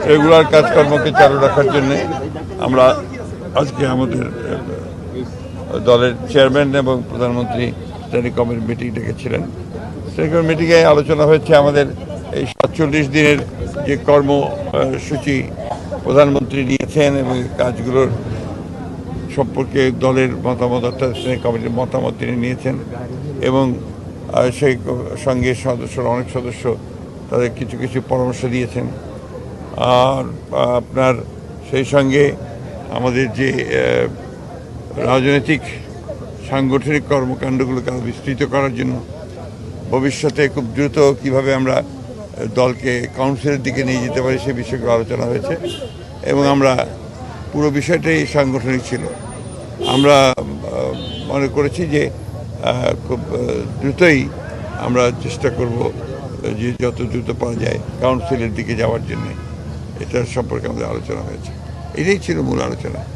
Regular কাজকর্মকে চালু রাখার জন্য আমরা আজকে আমাদের দলের চেয়ারম্যান এবং প্রধানমন্ত্রী স্ট্যান্ডিং কমিটির মিটিং ডেকেছিলেন। স্ট্যান্ডিং কমিটি মিটিংয়ে আলোচনা হয়েছে আমাদের এই 47 দিনের যে কর্মসূচি প্রধানমন্ত্রী নিয়েছেন এবং কাজগুলোর সম্পর্কে দলের মতামত অর্থাৎ স্ট্যান্ডিং কমিটির মতামত তিনি নিয়েছেন এবং সেই সঙ্গে অনেক সদস্য তাদের কিছু কিছু পরামর্শ দিয়েছেন। আর আপনার সেই সঙ্গে আমাদের যে রাজনৈতিক সাংগঠনিক কর্মকাণ্ডগুলোকে আরও বিস্তৃত করার জন্য ভবিষ্যতে খুব দ্রুত কীভাবে আমরা দলকে কাউন্সিলের দিকে নিয়ে যেতে পারি সে বিষয়গুলো আলোচনা হয়েছে এবং আমরা পুরো বিষয়টাই সাংগঠনিক ছিল। আমরা মনে করেছি যে খুব দ্রুতই আমরা চেষ্টা করব যে যত দ্রুত পাওয়া যায় কাউন্সিলের দিকে যাওয়ার জন্য, এটার সম্পর্কে আমাদের আলোচনা হয়েছে। এটাই ছিল মূল আলোচনা।